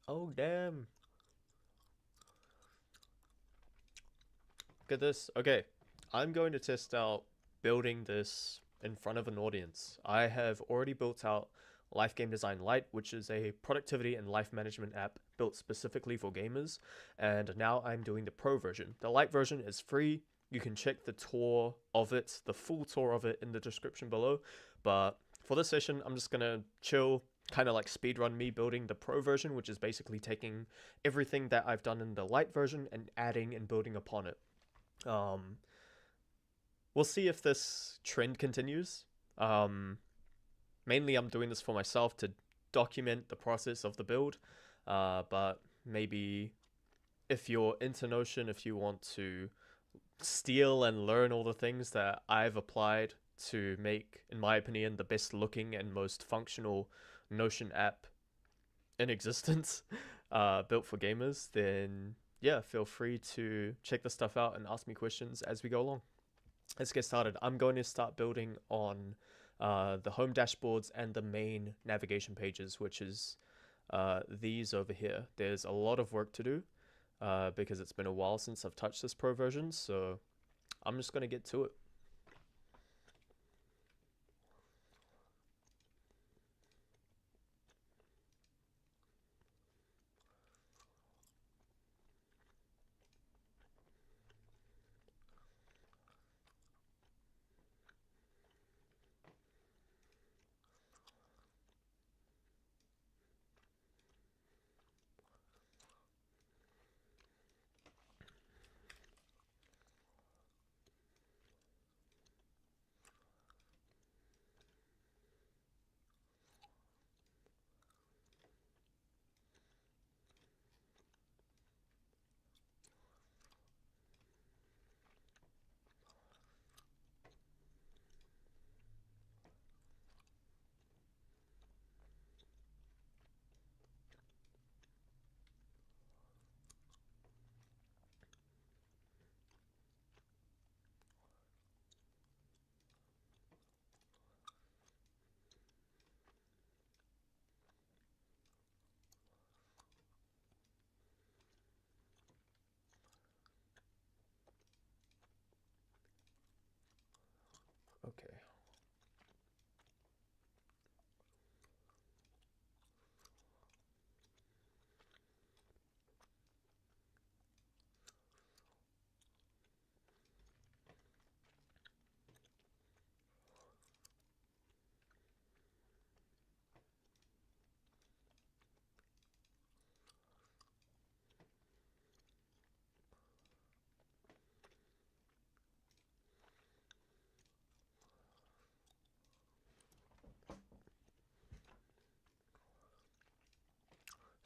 Oh, damn. Look at this. Okay, I'm going to test out building this in front of an audience. I have already built out Life Game Design Lite, which is a productivity and life management app built specifically for gamers, and now I'm doing the pro version. The Lite version is free. You can check the tour of it, the full tour of it in the description below. But for this session, I'm just gonna chill, kind of like speedrun me building the pro version, which is basically taking everything that I've done in the Lite version and adding and building upon it. Um, we'll see if this trend continues. Um, Mainly, I'm doing this for myself to document the process of the build. But maybe if you're into Notion, if you want to steal and learn all the things that I've applied to make, in my opinion, the best looking and most functional Notion app in existence, built for gamers, then yeah, feel free to check this stuff out and ask me questions as we go along. Let's get started. I'm going to start building on the home dashboards and the main navigation pages, which is these over here. There's a lot of work to do because it's been a while since I've touched this pro version, so I'm just going to get to it. Okay.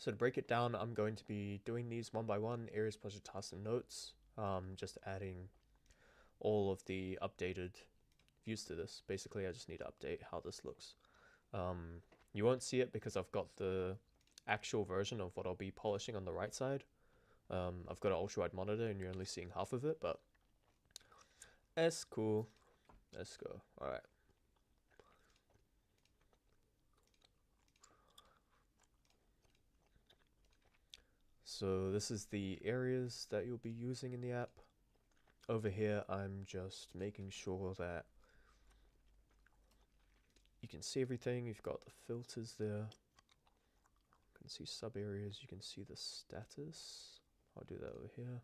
So to break it down, I'm going to be doing these one by one, areas, project, tasks, and notes. Just adding all of the updated views to this. Basically, I just need to update how this looks. Um, you won't see it because I've got the actual version of what I'll be polishing on the right side. I've got an ultra wide monitor and you're only seeing half of it, but that's cool. Let's go. All right. So this is the areas that you'll be using in the app. Over here, I'm just making sure that you can see everything. You've got the filters there. You can see sub areas. You can see the status. I'll do that over here.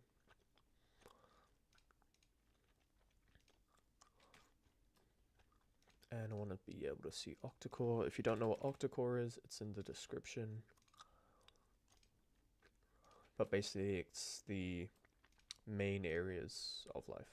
And I want to be able to see OctaCore. If you don't know what OctaCore is, it's in the description. But basically, it's the main areas of life.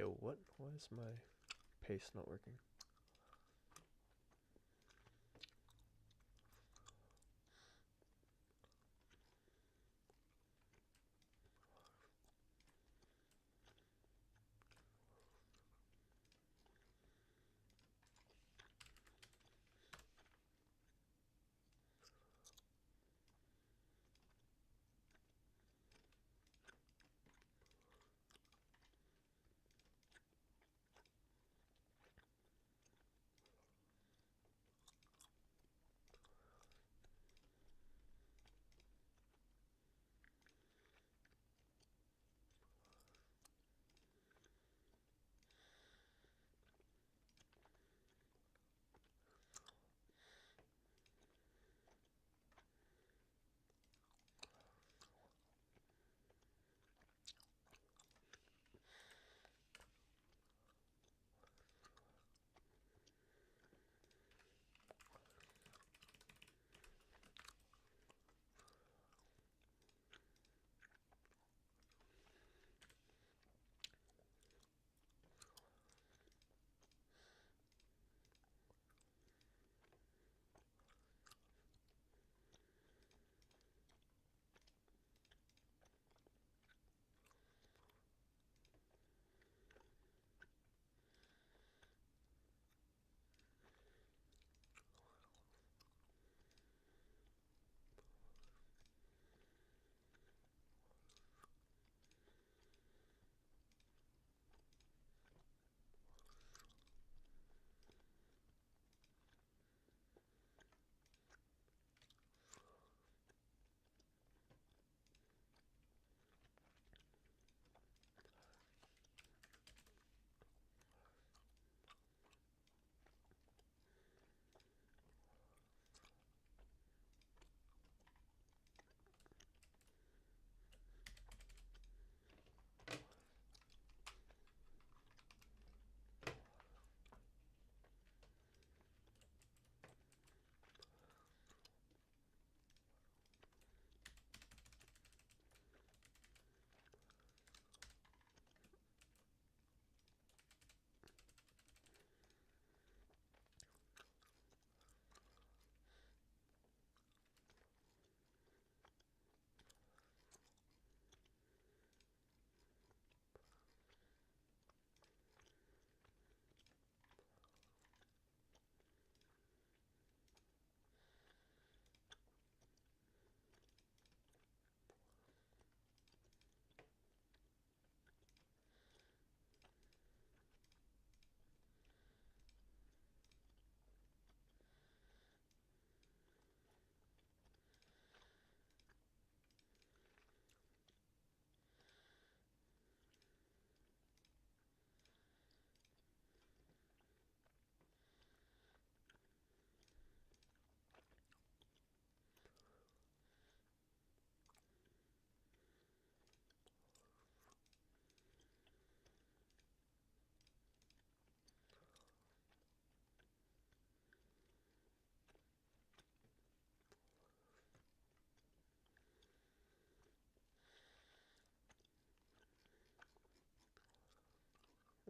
Yo, what? Why is my paste not working?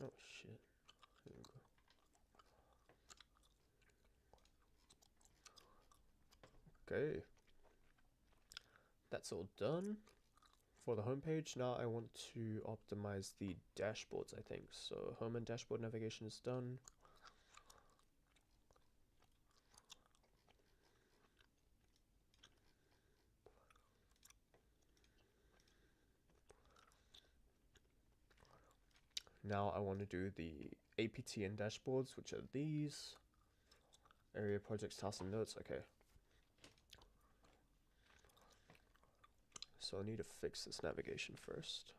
Oh shit. Here we go. Okay. That's all done for the homepage. Now I want to optimize the dashboards, I think. So home and dashboard navigation is done. Now I want to do the APT and dashboards, which are these. Area, projects, tasks, and notes. Okay. So I need to fix this navigation first.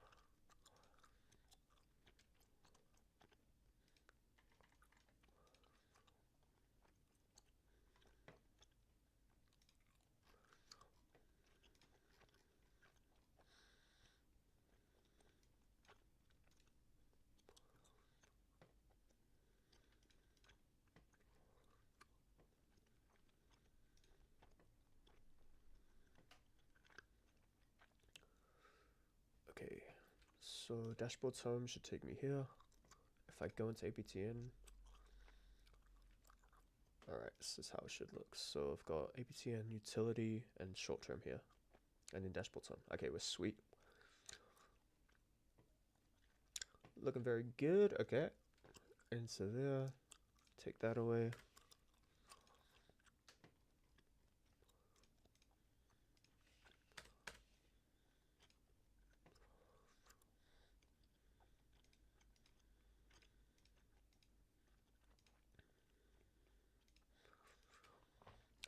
Okay, so dashboards home should take me here. if I go into APTN, alright, this is how it should look. So I've got APTN, utility, and short term here, and then dashboard time. Okay, we're sweet. Looking very good. Okay, into there, take that away.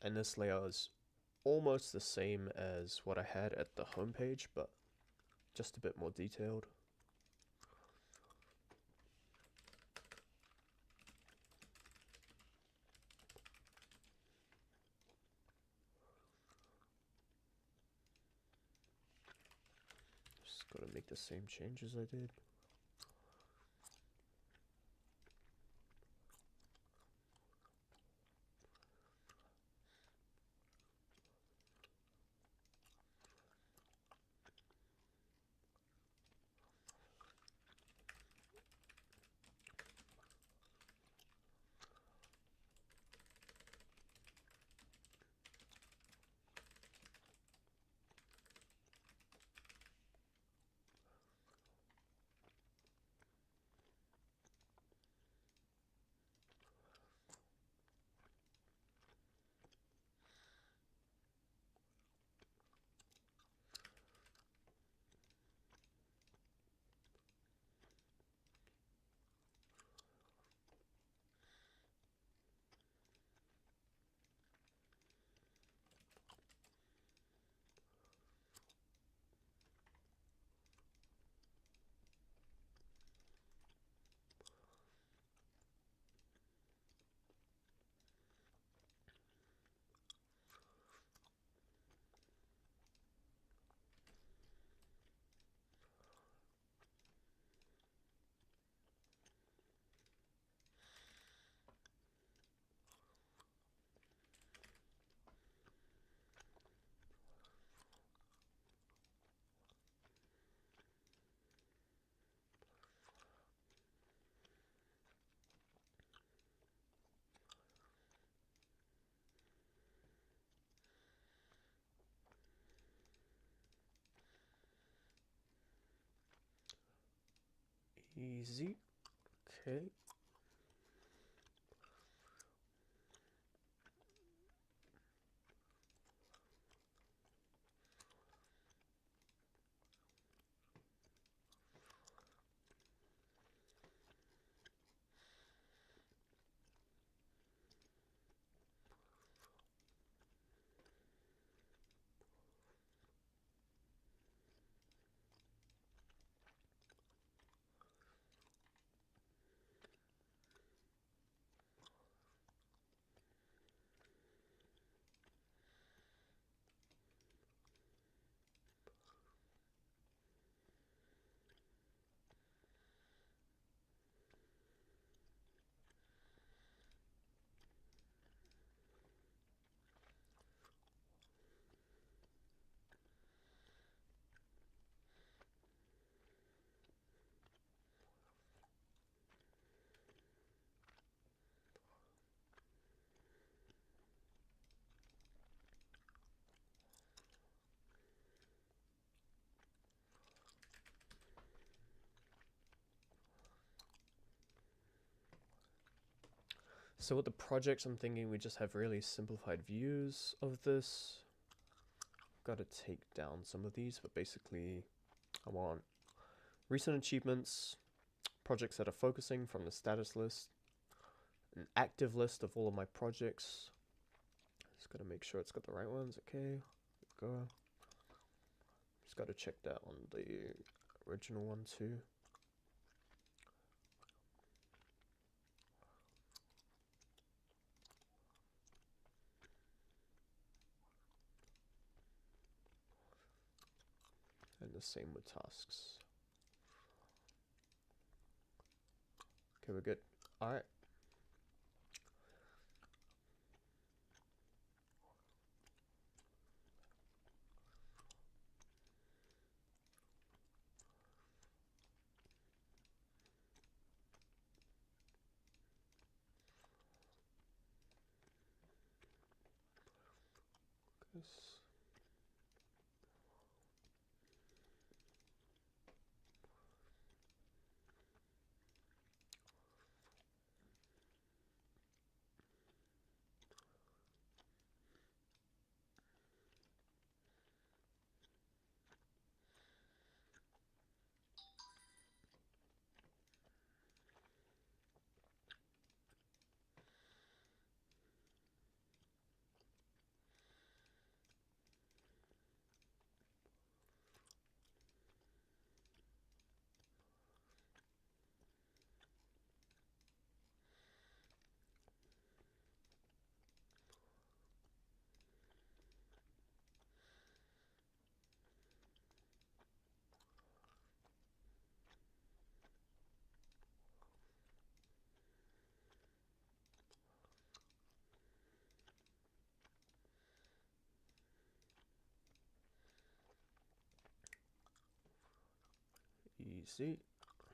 And this layout is almost the same as what I had at the home page, but just a bit more detailed. Just gotta make the same changes I did. Easy. Okay. So with the projects, I'm thinking we just have really simplified views of this. Got to take down some of these, but basically I want recent achievements, projects that are focusing from the status list, an active list of all of my projects. Just got to make sure it's got the right ones. Okay, go. Just got to check that on the original one too. And the same with tasks. Okay, we're good. All right. this. Easy.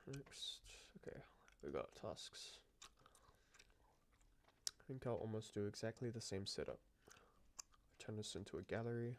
Next. Okay, we got tasks. I think I'll almost do exactly the same setup. Turn this into a gallery.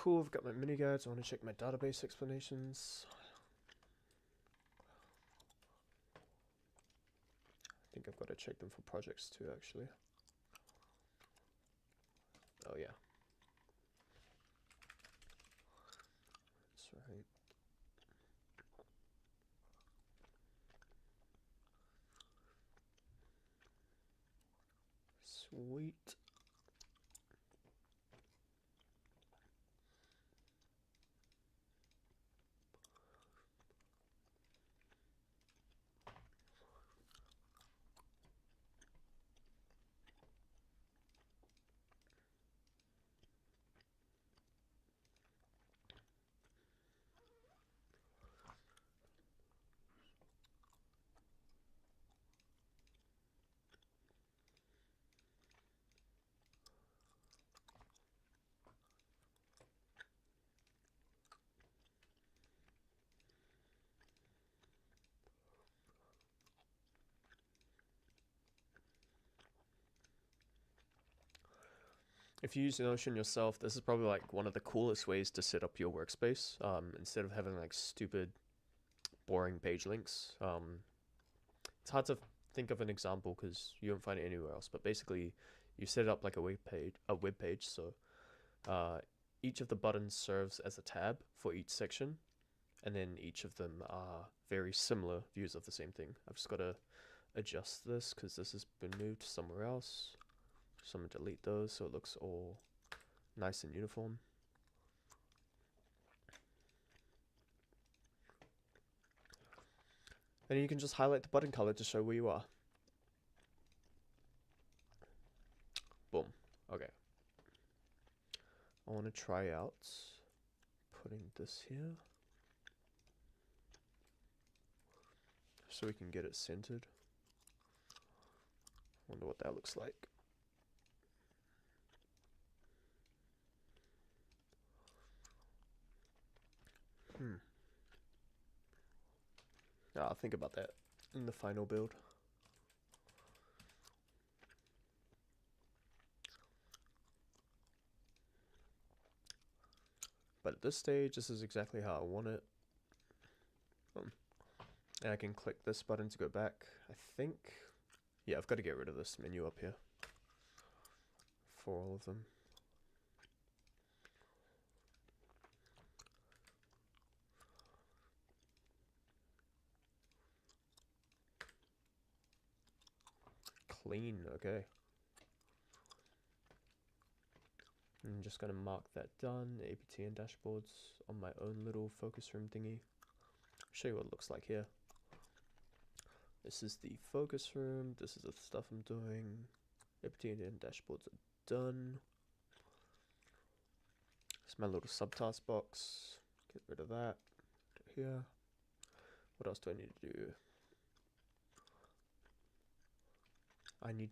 Cool, I've got my mini guides. I want to check my database explanations. I think I've got to check them for projects too, actually. Oh yeah. That's right. Sweet. If you use Notion yourself, this is probably like one of the coolest ways to set up your workspace. Instead of having like stupid, boring page links. It's hard to think of an example because you won't find it anywhere else. But basically, you set it up like a web page. So each of the buttons serves as a tab for each section, and then each of them are very similar views of the same thing. I've just got to adjust this because this has been moved somewhere else. So I'm going to delete those so it looks all nice and uniform. And you can just highlight the button color to show where you are. Boom. Okay. I want to try out putting this here so we can get it centered. Wonder what that looks like. I'll think about that in the final build. But at this stage, this is exactly how I want it. And I can click this button to go back. I think, yeah, I've got to get rid of this menu up here for all of them. Clean, okay. I'm just gonna mark that done. APT and dashboards on my own little focus room thingy. Show you what it looks like here. This is the focus room. This is the stuff I'm doing. APT and dashboards are done. It's my little subtask box. Get rid of that. Here. What else do I need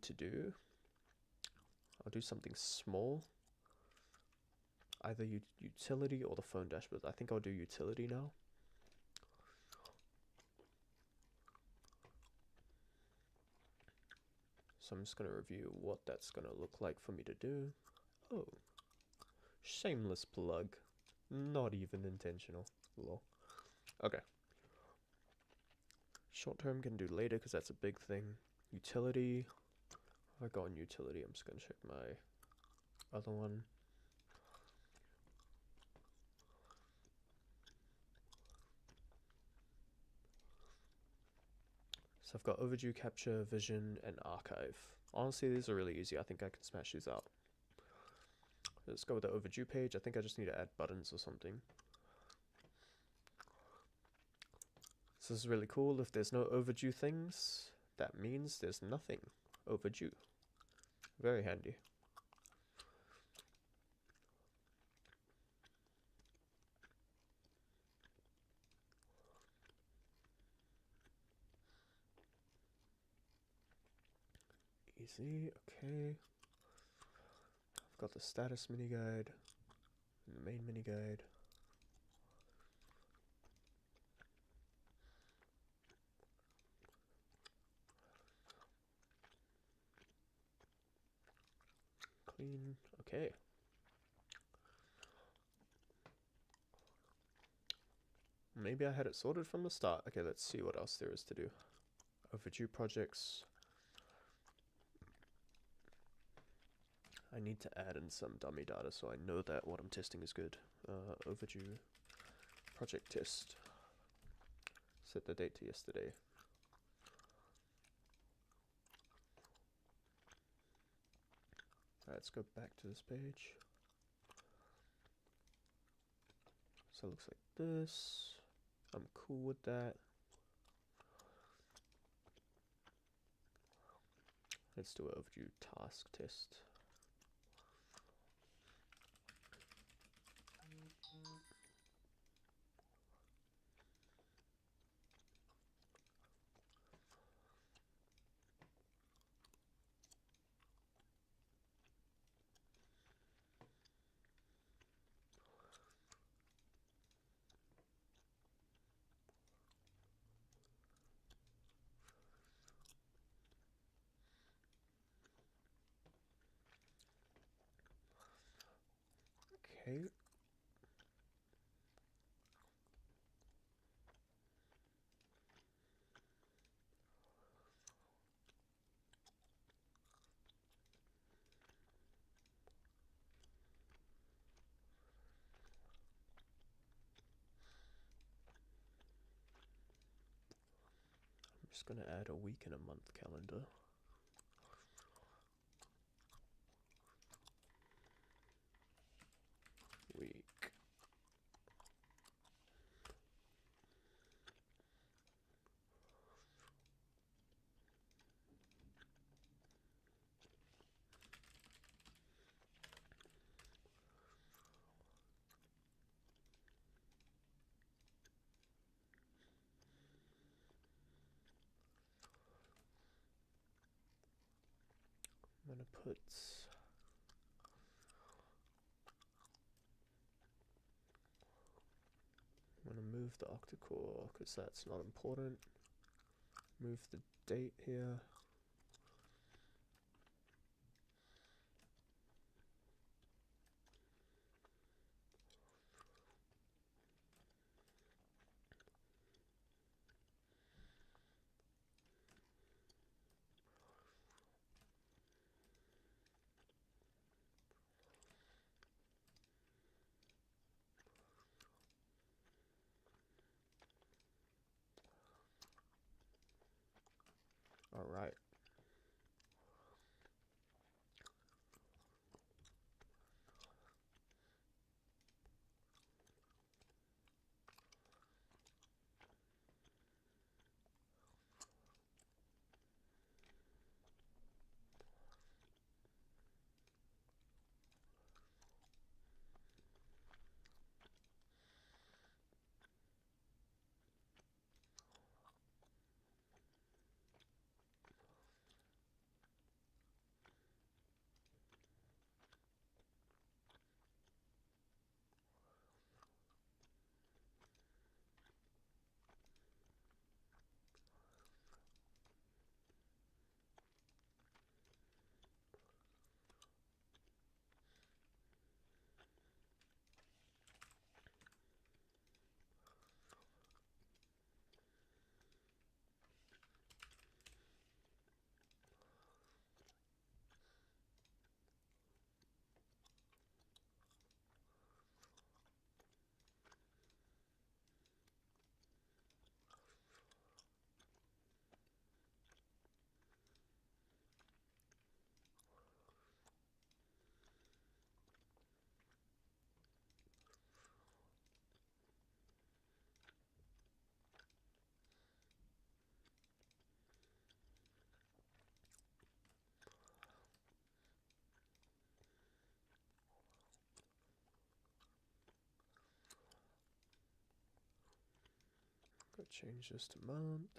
to do? I'll do something small. Either utility or the phone dashboard. I think I'll do utility now. So I'm just going to review what that's going to look like for me to do. Oh, shameless plug. Not even intentional. Lol. Okay. Short term can do later because that's a big thing. Utility. If I go on utility, I'm just going to check my other one. So I've got overdue, capture, vision, and archive. Honestly, these are really easy. I think I can smash these out. Let's go with the overdue page. I think I just need to add buttons or something. So this is really cool. If there's no overdue things, that means there's nothing overdue. Very handy. Easy, okay. I've got the status mini guide and the main mini guide. Clean, okay. Maybe I had it sorted from the start. Okay, let's see what else there is to do. Overdue projects. I need to add in some dummy data so I know that what I'm testing is good. Overdue project test. Set the date to yesterday. Alright, let's go back to this page. So it looks like this. I'm cool with that. Let's do an overdue task test. Okay. I'm just gonna add a week and a month calendar. Week. I'm gonna remove the OctaCore because that's not important. Move the date here. All right. Change this to month,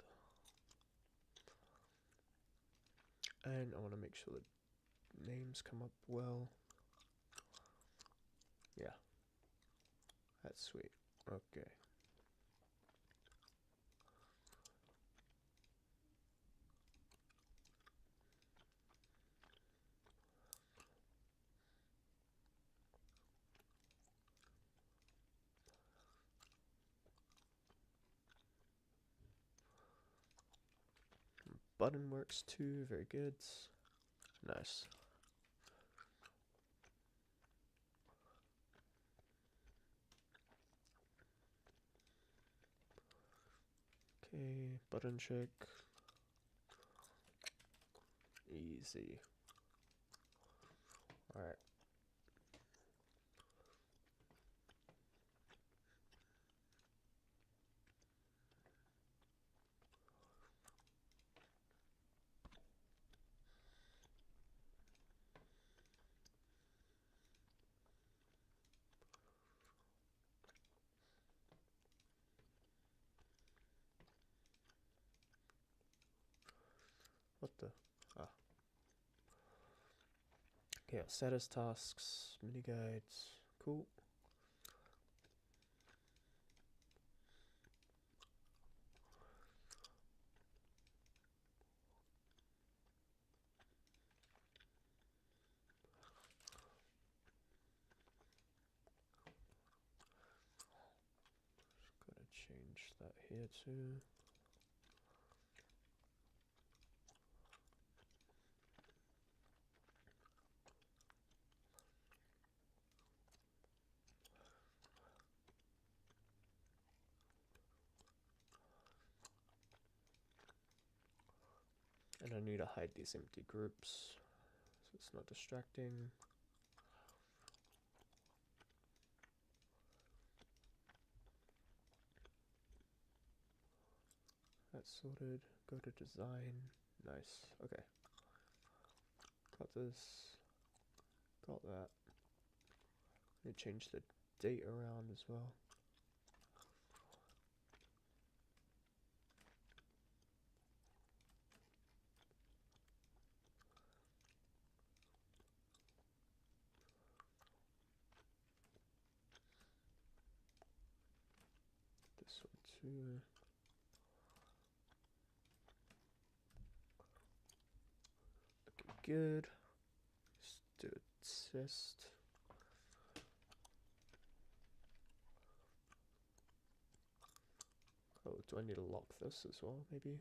and I want to make sure the names come up well. Yeah, that's sweet. Okay. Button works too, very good. Nice. Okay, button check. Easy. Alright. What the? Ah. Okay, status tasks, mini guides. Cool. Just gotta change that here too. And I need to hide these empty groups so it's not distracting. That's sorted. Go to design. Nice. Okay. Got this. Got that. Need to change the date around as well. This 2. Looking good. Let's do a test. Oh, do I need to lock this as well, maybe?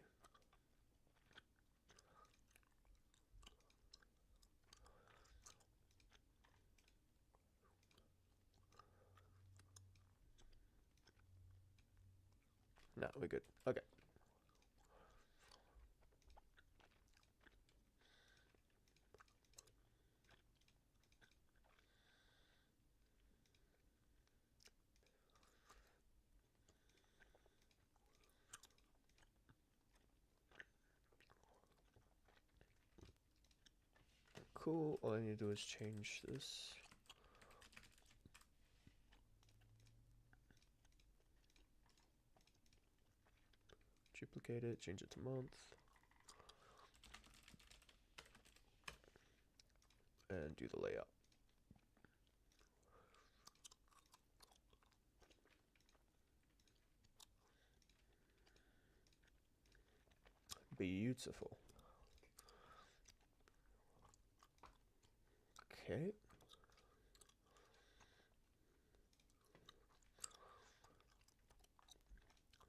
No, we're good. Okay. Cool. All I need to do is change this. Duplicate it, change it to month. And do the layout. Beautiful. Okay.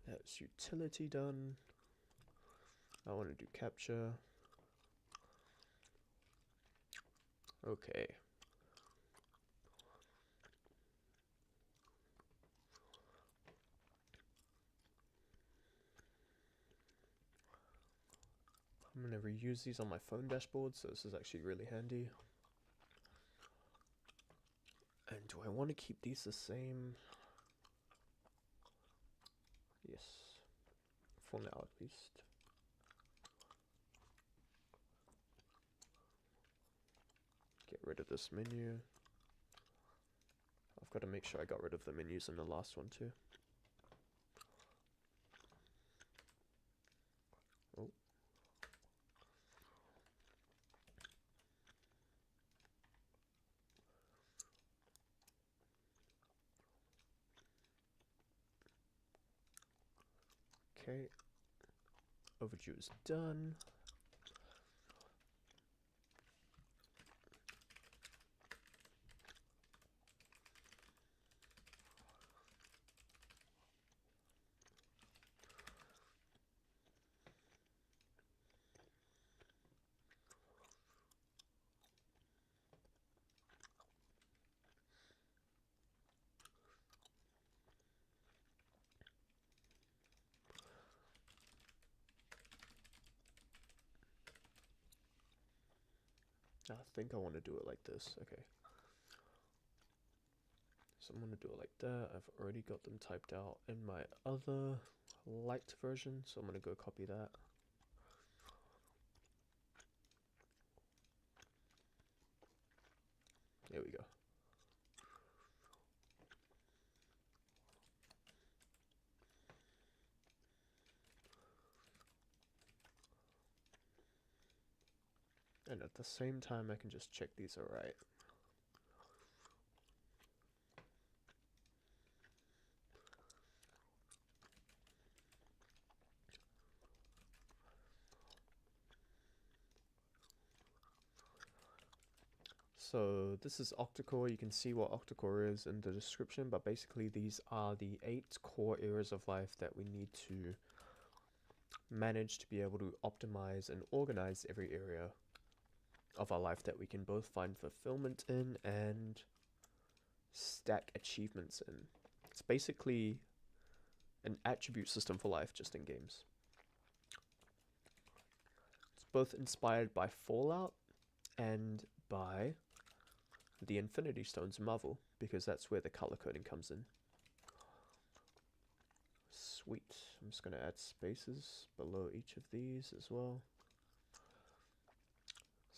That's utility done. I want to do capture. Okay. I'm going to reuse these on my phone dashboard, so this is actually really handy. And do I want to keep these the same? Yes. For now, at least. Get rid of this menu. I've got to make sure I got rid of the menus in the last one too. Oh. Okay. Overdue is done. I think I want to do it like this. Okay. So I'm going to do it like that. I've already got them typed out in my other light version, so I'm going to go copy that. There we go. And at the same time, I can just check these are right. So this is OctaCore. You can see what OctaCore is in the description, but basically these are the 8 core areas of life that we need to manage to be able to optimize and organize every area of our life that we can both find fulfillment in and stack achievements in. It's basically an attribute system for life, just in games. It's both inspired by Fallout and by the Infinity Stones in Marvel, because that's where the color coding comes in. Sweet. I'm just going to add spaces below each of these as well.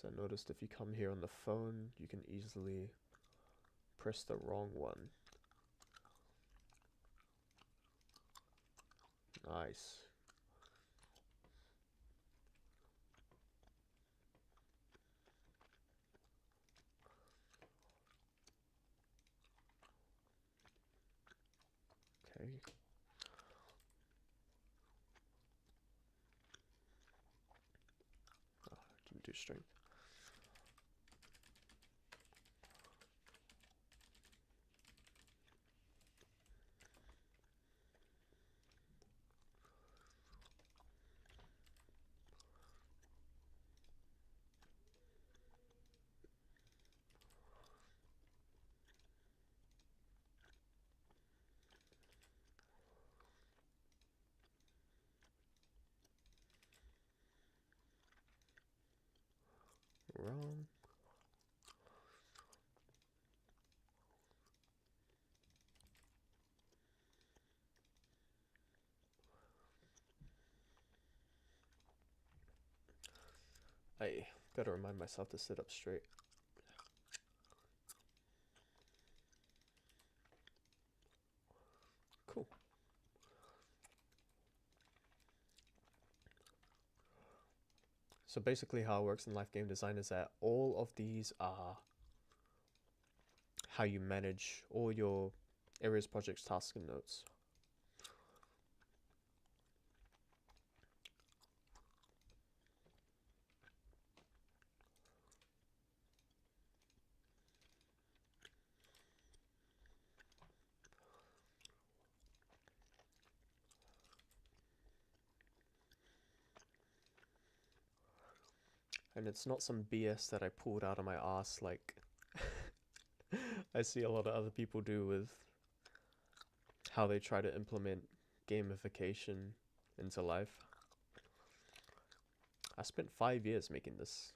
So I noticed if you come here on the phone, you can easily press the wrong one. Nice. Okay. can't do strength. Wrong. I gotta remind myself to sit up straight. Cool. So basically how it works in life game design is that all of these are how you manage all your areas, projects, tasks, and notes. And it's not some BS that I pulled out of my ass like I see a lot of other people do with how they try to implement gamification into life. I spent 5 years making this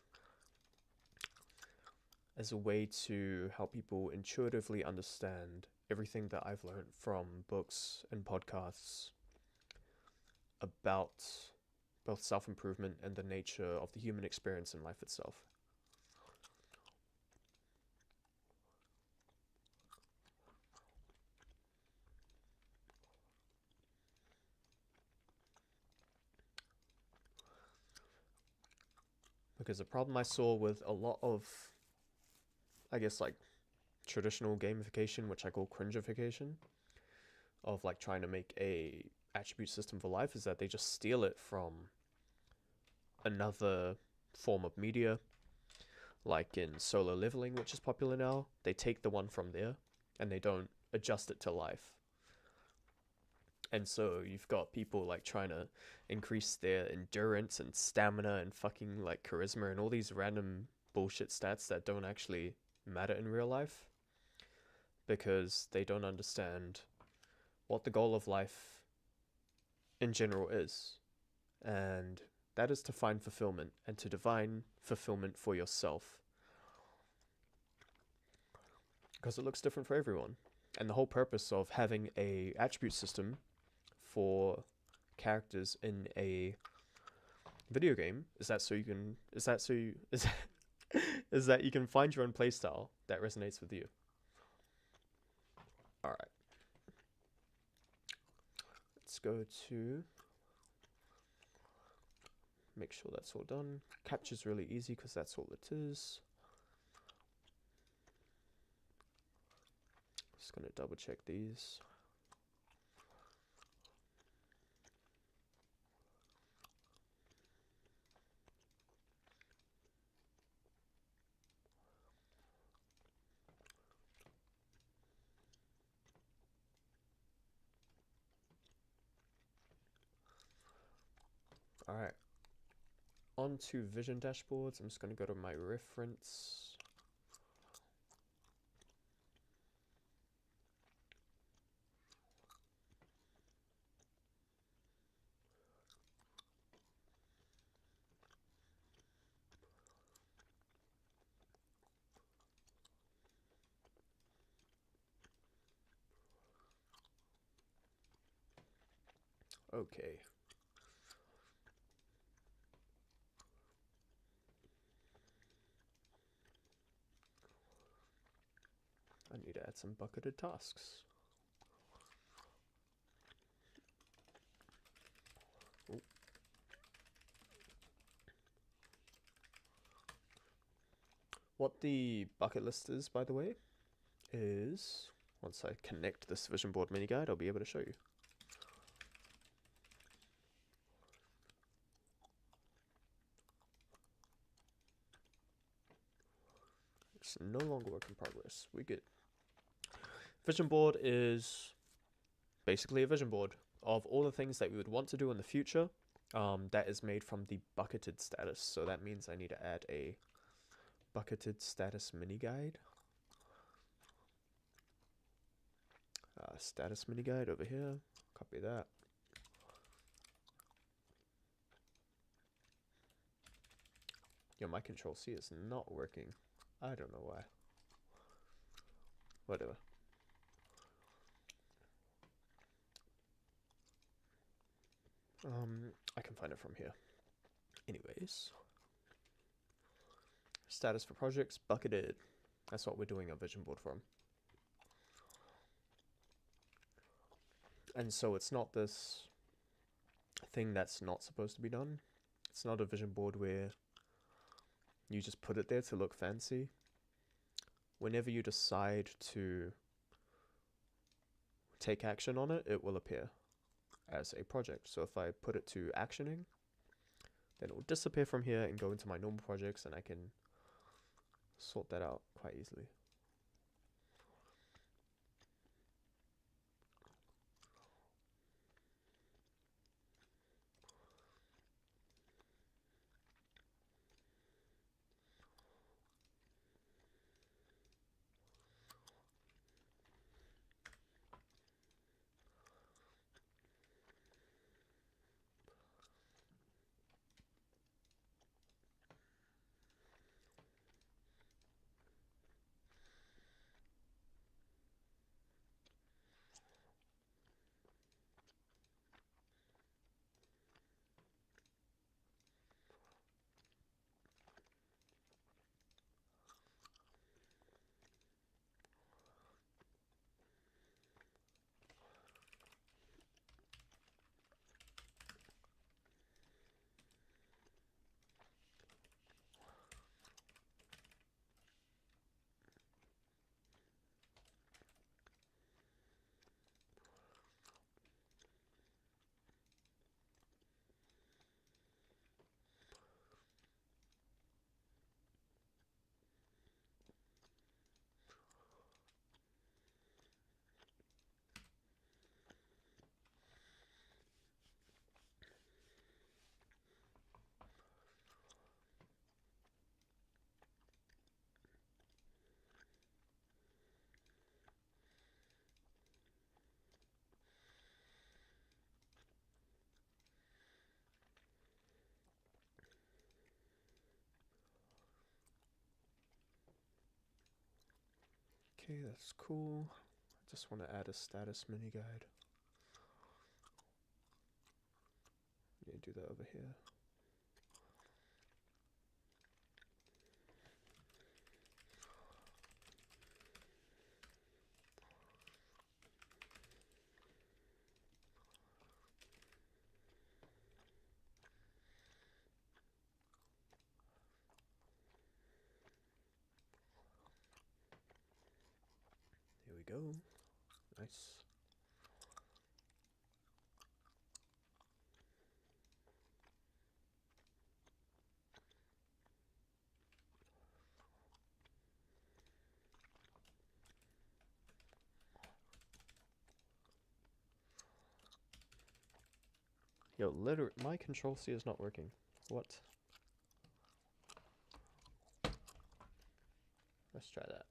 as a way to help people intuitively understand everything that I've learned from books and podcasts about both self-improvement and the nature of the human experience in life itself. Because the problem I saw with a lot of, I guess, like traditional gamification, which I call cringification, of like trying to make a attribute system for life, is that they just steal it from another form of media, like in solo leveling, which is popular now. They take the one from there and they don't adjust it to life. And so you've got people like trying to increase their endurance and stamina and fucking like charisma and all these random bullshit stats that don't actually matter in real life because they don't understand what the goal of life in general is. And that is to find fulfillment and to define fulfillment for yourself. Because it looks different for everyone. And the whole purpose of having a attribute system for characters in a video game is that you can find your own playstyle that resonates with you. All right. Let's go to make sure that's all done. Capture's really easy because that's all it is. Just gonna double check these. All right. On to vision dashboards. I'm just gonna go to my reference. Okay. I need to add some bucketed tasks. Ooh. What the bucket list is, by the way, is once I connect this vision board mini guide, I'll be able to show you. It's no longer work in progress. We good. Vision board is basically a vision board of all the things that we would want to do in the future. That is made from the bucketed status. So that means I need to add a bucketed status mini guide. Status mini guide over here. Copy that. Yo, my control C is not working. I don't know why. Whatever. I can find it from here. Anyways. Status for projects, bucketed. That's what we're doing our vision board from. And so it's not this thing that's not supposed to be done. It's not a vision board where you just put it there to look fancy. Whenever you decide to take action on it, it will appear as a project. So if I put it to actioning, then it will disappear from here and go into my normal projects, and I can sort that out quite easily. Okay, that's cool. I just want to add a status mini guide. Yeah, do that over here. Here we go. Nice. Yo, literally, my control C is not working. What? Let's try that.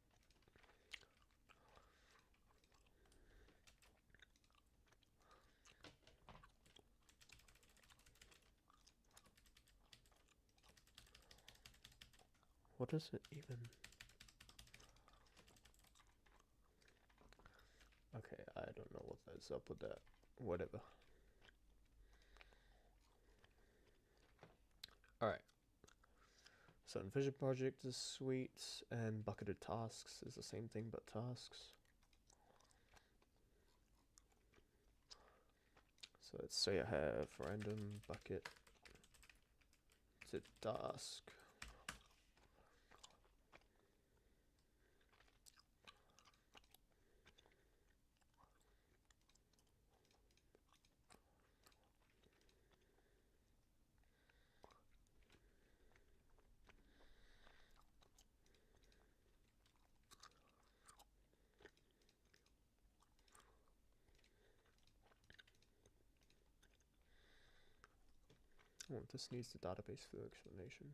What is it even? Okay, I don't know what is up with that. Whatever. Alright. So Envision Project is sweet, and bucketed tasks is the same thing but tasks. So let's say I have random bucket to task. Oh, this needs the database for explanation.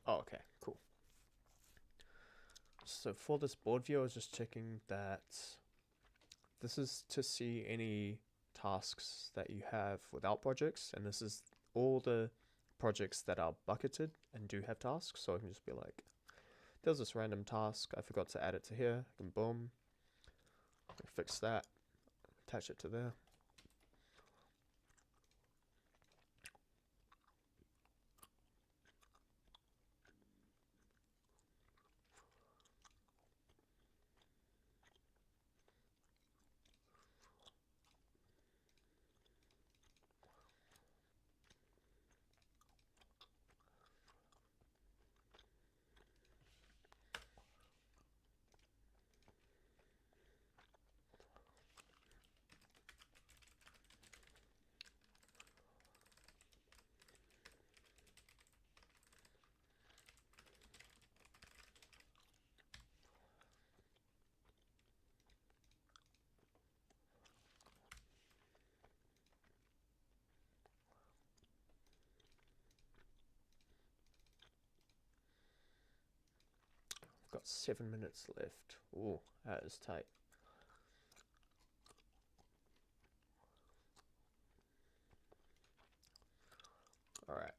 Oh, okay, cool. So for this board view, I was just checking that this is to see any tasks that you have without projects, and this is all the projects that are bucketed and do have tasks. So I can just be like, there's this random task, I forgot to add it to here. I can boom, fix that, attach it to there. I've got 7 minutes left. Oh, that is tight. All right.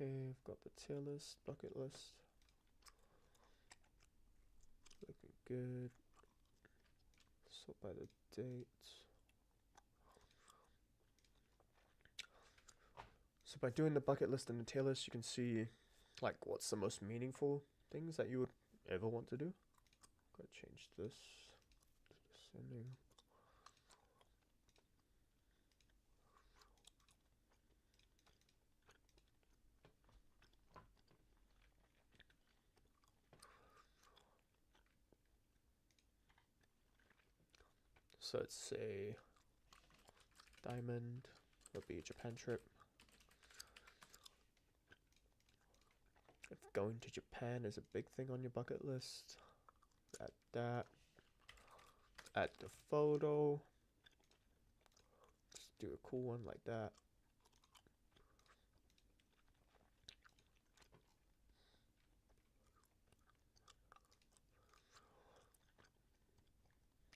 Okay, I've got the tier list, bucket list. Looking good. Sort by the date. So by doing the bucket list and the tier list, you can see like what's the most meaningful things that you would ever want to do. Gotta change this to descending. So it's a diamond, it'll be a Japan trip. If going to Japan is a big thing on your bucket list, add that. Add the photo. Just do a cool one like that.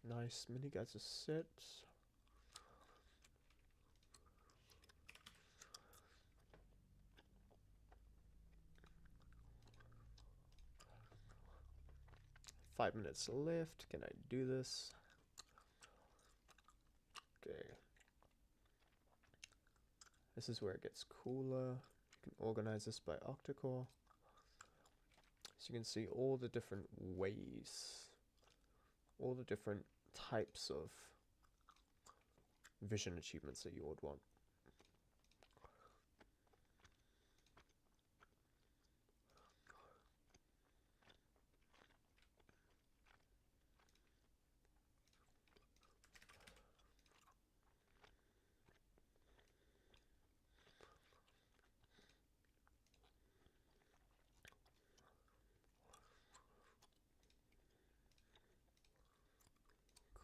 Nice mini guys are set. Five minutes left. Can I do this? Okay. This is where it gets cooler. You can organize this by OctaCore. So you can see all the different ways, all the different types of vision achievements that you would want.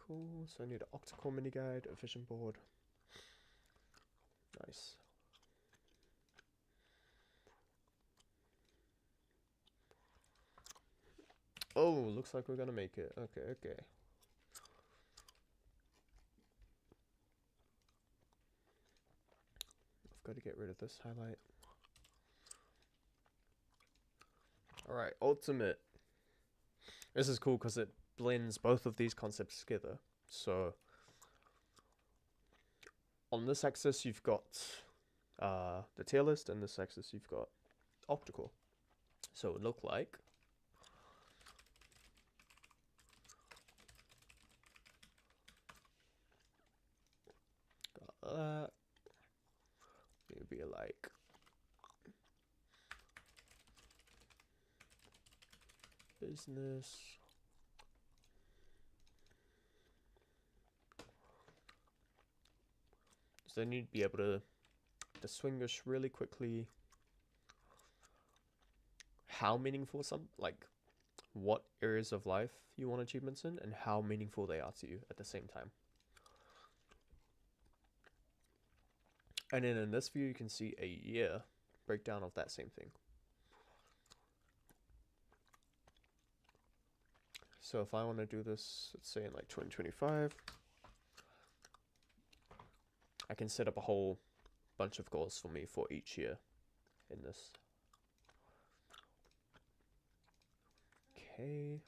Cool, so I need an OctaCore mini guide, a vision board. Nice. Oh, looks like we're gonna make it. Okay, okay. I've got to get rid of this highlight. Alright, ultimate. This is cool because it blends both of these concepts together. So on this axis you've got the tier list, and this axis you've got OctaCore. So it would look like that. It would be like business. So then you'd be able to distinguish really quickly how meaningful like what areas of life you want achievements in and how meaningful they are to you at the same time. And then in this view you can see a year breakdown of that same thing. So if I want to do this, let's say in like 2025, I can set up a whole bunch of goals for me for each year in this. Okay.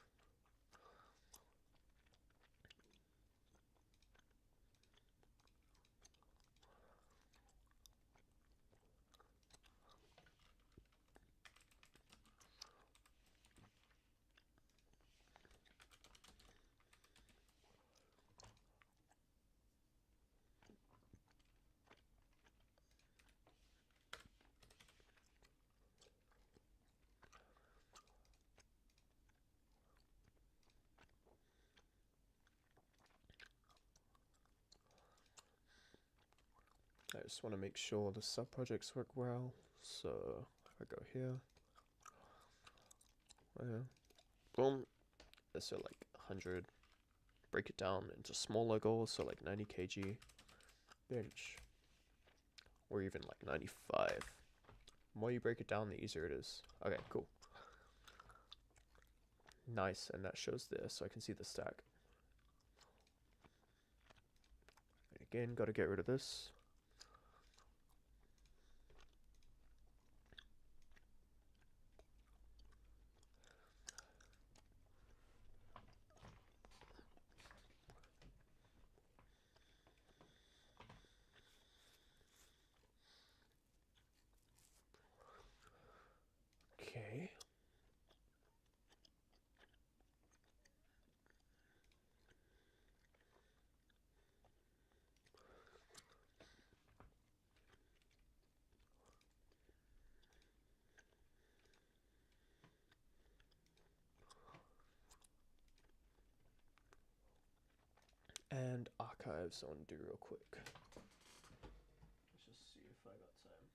I just want to make sure the sub-projects work well. So I go here. Boom. So like 100. Break it down into smaller goals, so like 90 kg bench, or even like 95. The more you break it down, the easier it is. Okay, cool. Nice, and that shows there, so I can see the stack. And again, got to get rid of this. Okay. And archives I want to do real quick. Let's just see if I got time.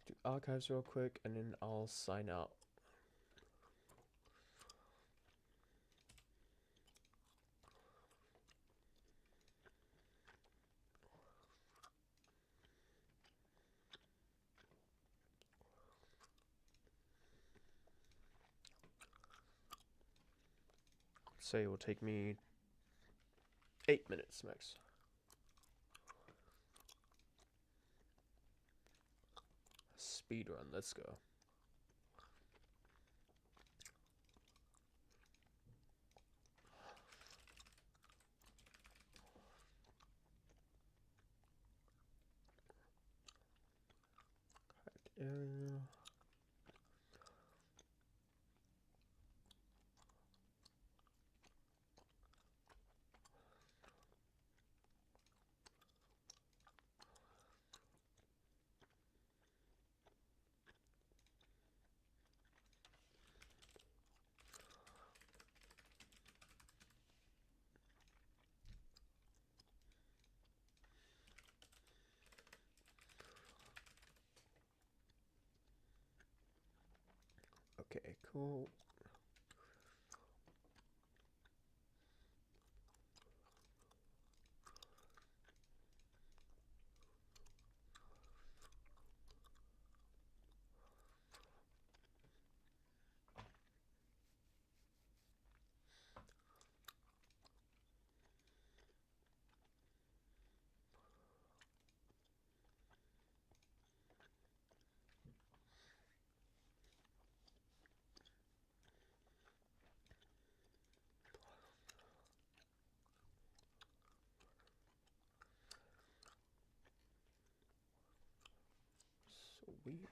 Do archives real quick, and then I'll sign out. Say it will take me 8 minutes max. Speed run, let's go. area. Okay, cool. Sweet.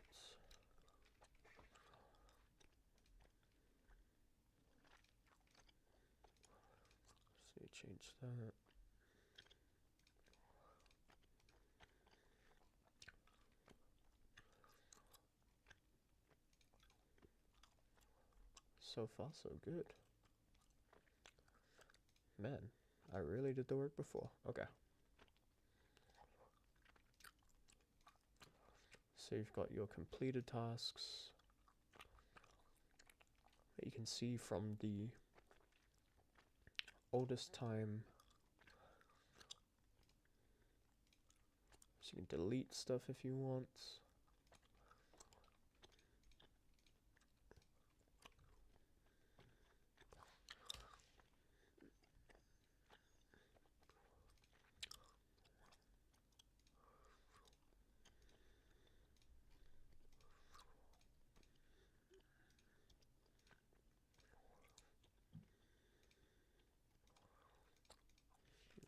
So you change that. So far, so good. Man, I really did the work before. Okay. So you've got your completed tasks that you can see from the oldest time. So you can delete stuff if you want.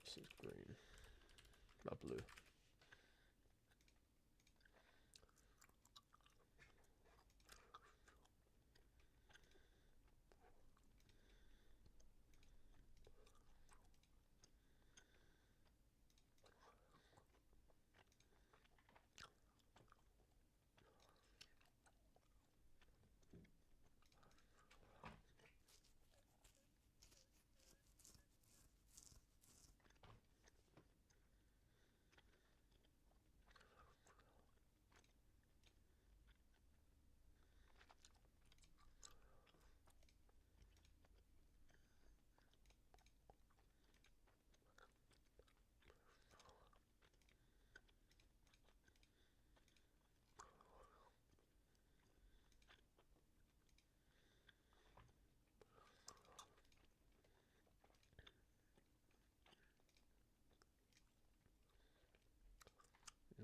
This is green, not blue.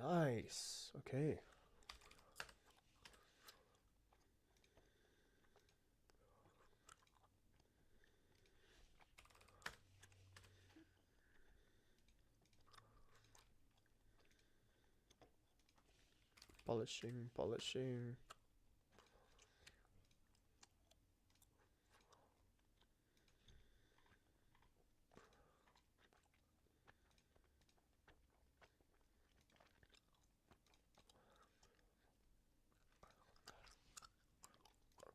Nice. Okay. Polishing, polishing.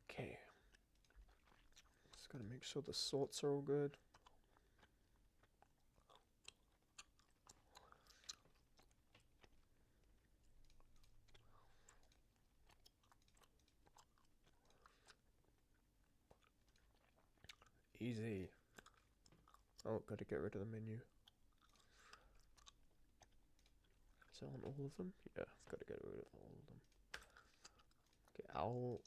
Okay. Just gotta make sure the sorts are all good. Easy. Oh, gotta get rid of the menu. Is it on all of them? Yeah, gotta get rid of all of them. Okay, owl.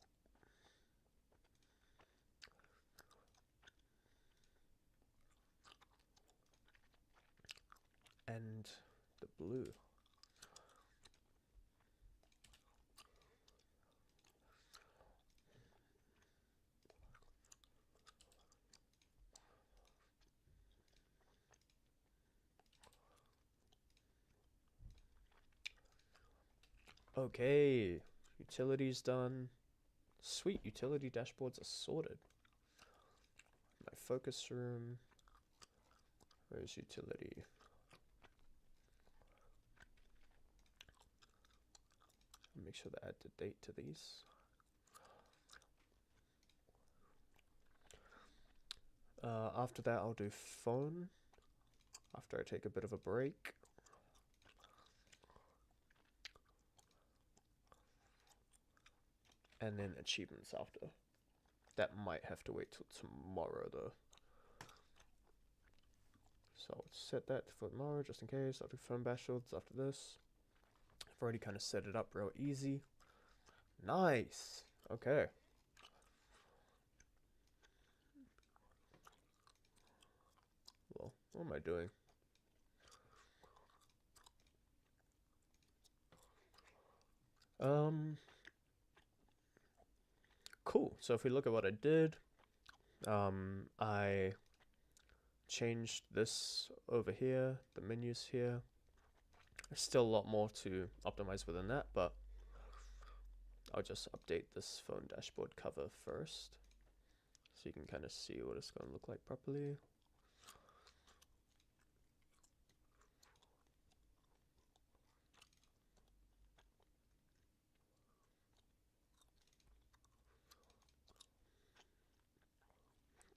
And the blue. Okay. Utilities done. Sweet, utility dashboards are sorted. My focus room. Where's utility? Make sure to add the date to these. After that, I'll do phone. After I take a bit of a break. And then achievements after. That might have to wait till tomorrow though. So I'll set that for tomorrow just in case. I'll do phone dashboards after this. I've already kind of set it up real easy. Nice. Okay. Well, what am I doing? Cool. So if we look at what I did, I changed this over here, the menus here. There's still a lot more to optimize within that, but I'll just update this phone dashboard cover first, so you can kind of see what it's going to look like properly.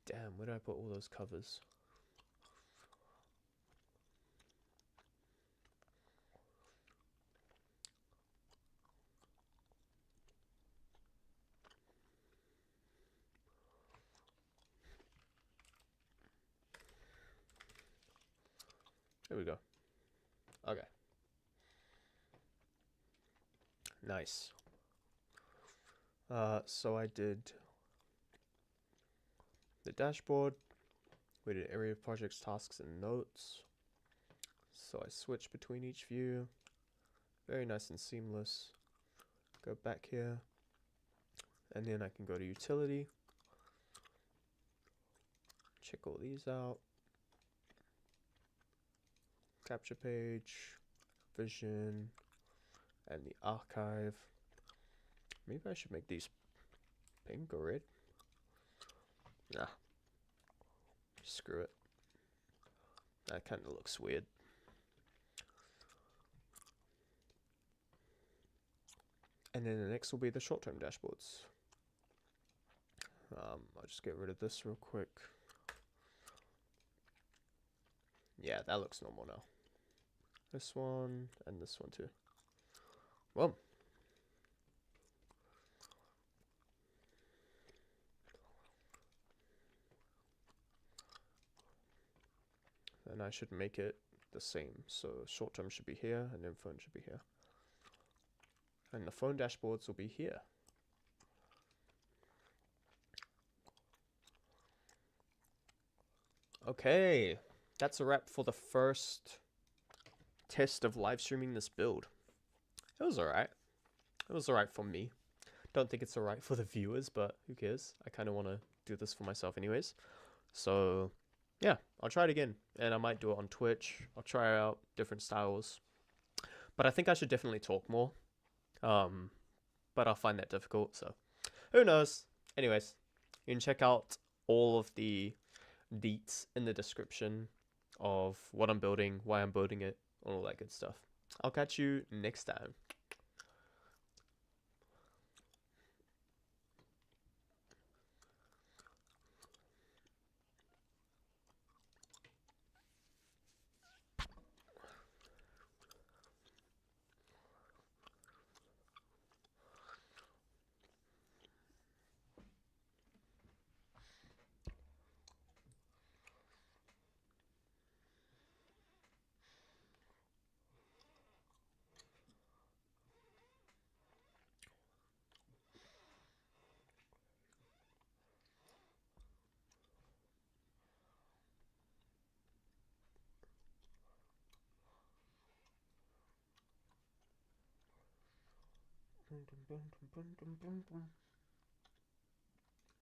Damn, where did I put all those covers? There we go. Okay. Nice. So I did the dashboard. We did area of projects, tasks, and notes. So I switch between each view. Very nice and seamless. Go back here. And then I can go to utility. Check all these out. Capture page, vision, and the archive. Maybe I should make these pink or red. Nah. Screw it. That kind of looks weird. And then the next will be the short-term dashboards. I'll just get rid of this real quick. Yeah, that looks normal now. This one and this one too. Well. Then I should make it the same. So short term should be here and then phone should be here. And the phone dashboards will be here. Okay, that's a wrap for the first test of live streaming this build. It was alright. It was alright for me. Don't think it's alright for the viewers, but who cares? I kind of want to do this for myself anyways. So yeah, I'll try it again. And I might do it on Twitch. I'll try out different styles. But I think I should definitely talk more. But I'll find that difficult, so who knows? Anyways, you can check out all of the deets in the description of what I'm building, why I'm building it, all that good stuff. I'll catch you next time. Boom, boom, boom, boom, boom, boom, boom.